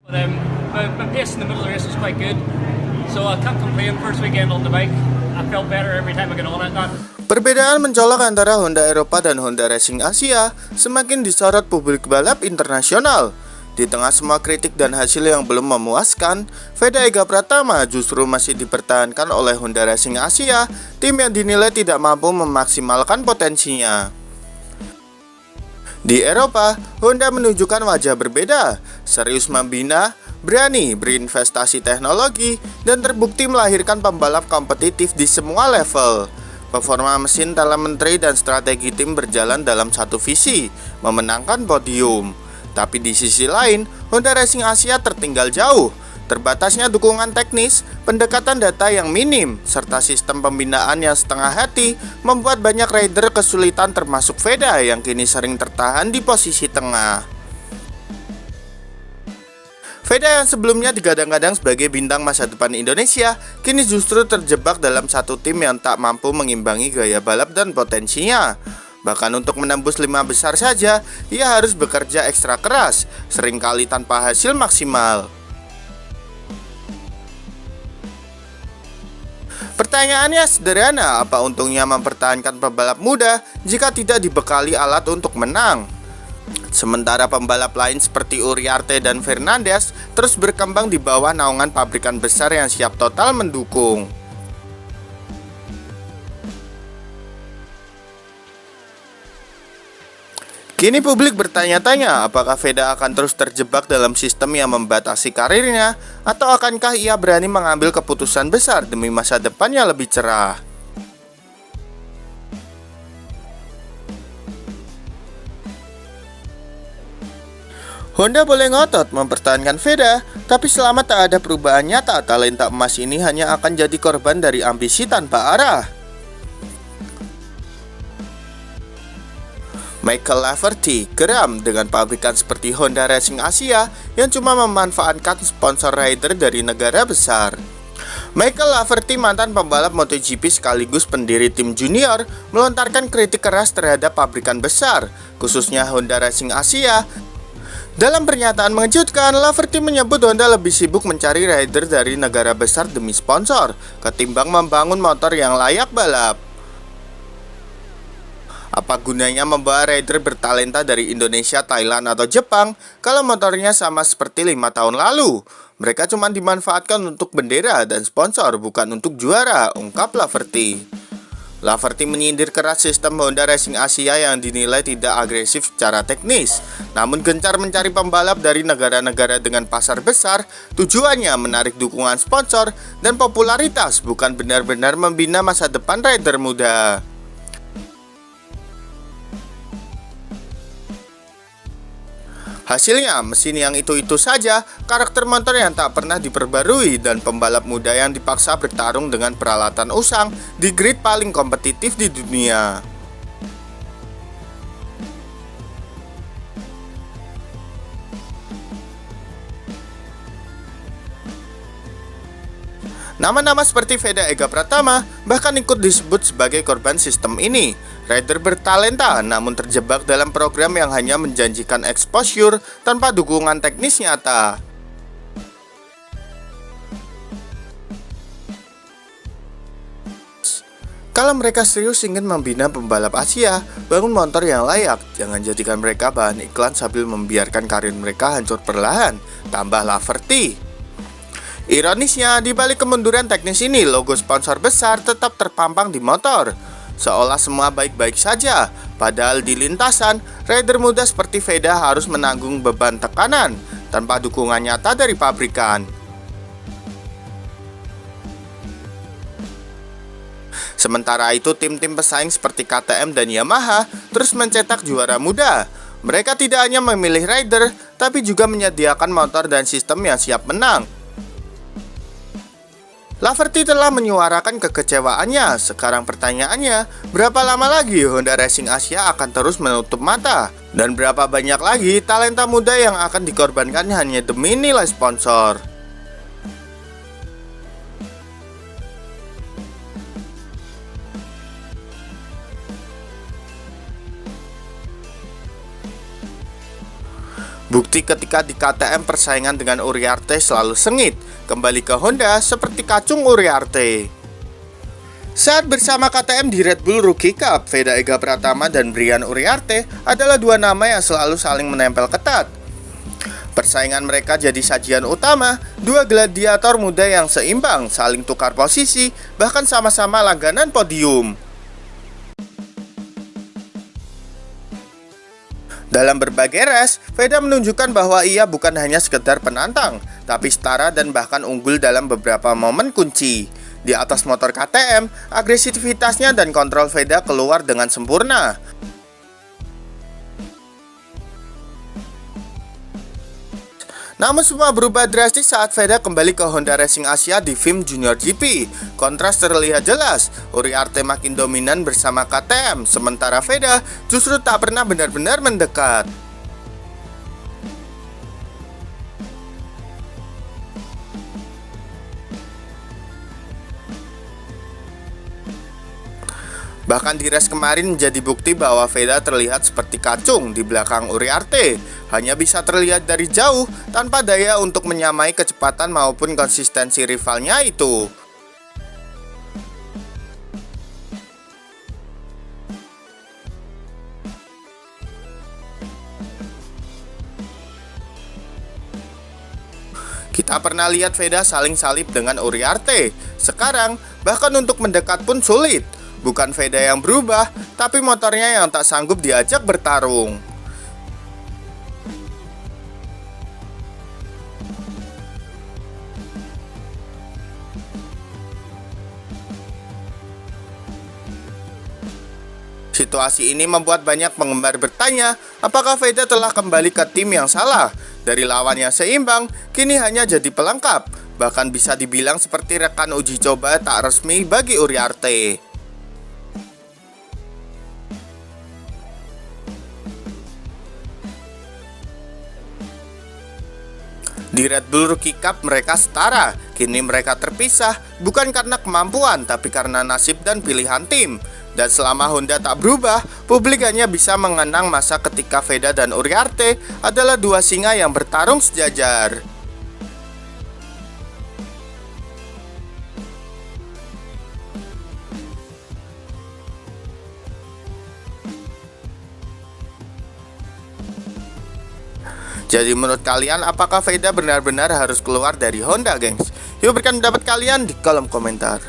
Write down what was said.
My pace in the middle of the race was quite good, so I can't complain. First weekend on the bike, I felt better every time I got on it. Perbedaan mencolok antara Honda Eropa dan Honda Racing Asia semakin disorot publik balap internasional. Di tengah semua kritik dan hasil yang belum memuaskan, Veda Ega Pratama justru masih dipertahankan oleh Honda Racing Asia, tim yang dinilai tidak mampu memaksimalkan potensinya. Di Eropa, Honda menunjukkan wajah berbeda, serius membina, berani berinvestasi teknologi, dan terbukti melahirkan pembalap kompetitif di semua level. Performa mesin, telemetri, dan strategi tim berjalan dalam satu visi, memenangkan podium. Tapi di sisi lain, Honda Racing Asia tertinggal jauh. Terbatasnya dukungan teknis, pendekatan data yang minim, serta sistem pembinaan yang setengah hati membuat banyak rider kesulitan termasuk Veda yang kini sering tertahan di posisi tengah. Veda yang sebelumnya digadang-gadang sebagai bintang masa depan Indonesia, kini justru terjebak dalam satu tim yang tak mampu mengimbangi gaya balap dan potensinya. Bahkan untuk menembus 5 besar saja, ia harus bekerja ekstra keras, seringkali tanpa hasil maksimal. Pertanyaannya sederhana, apa untungnya mempertahankan pembalap muda jika tidak dibekali alat untuk menang? Sementara pembalap lain seperti Uriarte dan Fernandez terus berkembang di bawah naungan pabrikan besar yang siap total mendukung. Kini publik bertanya-tanya, apakah Veda akan terus terjebak dalam sistem yang membatasi karirnya, atau akankah ia berani mengambil keputusan besar demi masa depannya lebih cerah? Honda boleh ngotot mempertahankan Veda, tapi selama tak ada perubahan nyata, talenta emas ini hanya akan jadi korban dari ambisi tanpa arah. Michael Laverty geram dengan pabrikan seperti Honda Racing Asia yang cuma memanfaatkan sponsor rider dari negara besar. Michael Laverty, mantan pembalap MotoGP sekaligus pendiri tim junior, melontarkan kritik keras terhadap pabrikan besar, khususnya Honda Racing Asia. Dalam pernyataan mengejutkan, Laverty menyebut Honda lebih sibuk mencari rider dari negara besar demi sponsor, ketimbang membangun motor yang layak balap. Apa gunanya membawa rider bertalenta dari Indonesia, Thailand, atau Jepang kalau motornya sama seperti 5 tahun lalu? Mereka cuma dimanfaatkan untuk bendera dan sponsor, bukan untuk juara, ungkap Laverty. Laverty menyindir keras sistem Honda Racing Asia yang dinilai tidak agresif secara teknis, namun gencar mencari pembalap dari negara-negara dengan pasar besar. Tujuannya menarik dukungan sponsor dan popularitas, bukan benar-benar membina masa depan rider muda. Hasilnya, mesin yang itu-itu saja, karakter motor yang tak pernah diperbarui, dan pembalap muda yang dipaksa bertarung dengan peralatan usang di grid paling kompetitif di dunia. Nama-nama seperti Veda Ega Pratama bahkan ikut disebut sebagai korban sistem ini. Rider bertalenta namun terjebak dalam program yang hanya menjanjikan exposure tanpa dukungan teknis nyata. Kalau mereka serius ingin membina pembalap Asia, bangun motor yang layak. Jangan jadikan mereka bahan iklan sambil membiarkan karir mereka hancur perlahan, tambah Laverty. Ironisnya, di balik kemunduran teknis ini, logo sponsor besar tetap terpampang di motor, seolah semua baik-baik saja. Padahal di lintasan, rider muda seperti Veda harus menanggung beban tekanan tanpa dukungan nyata dari pabrikan. Sementara itu, tim-tim pesaing seperti KTM dan Yamaha terus mencetak juara muda. Mereka tidak hanya memilih rider, tapi juga menyediakan motor dan sistem yang siap menang. Laverty telah menyuarakan kekecewaannya. Sekarang pertanyaannya, berapa lama lagi Honda Racing Asia akan terus menutup mata? Dan berapa banyak lagi talenta muda yang akan dikorbankan hanya demi nilai sponsor? Bukti ketika di KTM persaingan dengan Uriarte selalu sengit. Kembali ke Honda seperti kacung Uriarte. Saat bersama KTM di Red Bull Rookie Cup, Veda Ega Pratama dan Brian Uriarte adalah dua nama yang selalu saling menempel ketat. Persaingan mereka jadi sajian utama, dua gladiator muda yang seimbang, saling tukar posisi, bahkan sama-sama langganan podium. Dalam berbagai race, Veda menunjukkan bahwa ia bukan hanya sekedar penantang, tapi setara dan bahkan unggul dalam beberapa momen kunci. Di atas motor KTM, agresivitasnya dan kontrol Veda keluar dengan sempurna. Namun semua berubah drastis saat Veda kembali ke Honda Racing Asia di FIM Junior GP. Kontras terlihat jelas, Uriarte makin dominan bersama KTM, sementara Veda justru tak pernah benar-benar mendekat. Bahkan di race kemarin menjadi bukti bahwa Veda terlihat seperti kacung di belakang Uriarte. Hanya bisa terlihat dari jauh tanpa daya untuk menyamai kecepatan maupun konsistensi rivalnya itu. Kita pernah lihat Veda saling salib dengan Uriarte. Sekarang, bahkan untuk mendekat pun sulit. Bukan Veda yang berubah, tapi motornya yang tak sanggup diajak bertarung. Situasi ini membuat banyak penggemar bertanya, apakah Veda telah kembali ke tim yang salah? Dari lawan yang seimbang, kini hanya jadi pelengkap. Bahkan bisa dibilang seperti rekan uji coba tak resmi bagi Uriarte. Di Red Bull Rookie Cup mereka setara. Kini mereka terpisah bukan karena kemampuan, tapi karena nasib dan pilihan tim. Dan selama Honda tak berubah, publik hanya bisa mengenang masa ketika Veda dan Uriarte adalah dua singa yang bertarung sejajar. Jadi menurut kalian, apakah Veda benar-benar harus keluar dari Honda, gengs? Yuk berikan pendapat kalian di kolom komentar.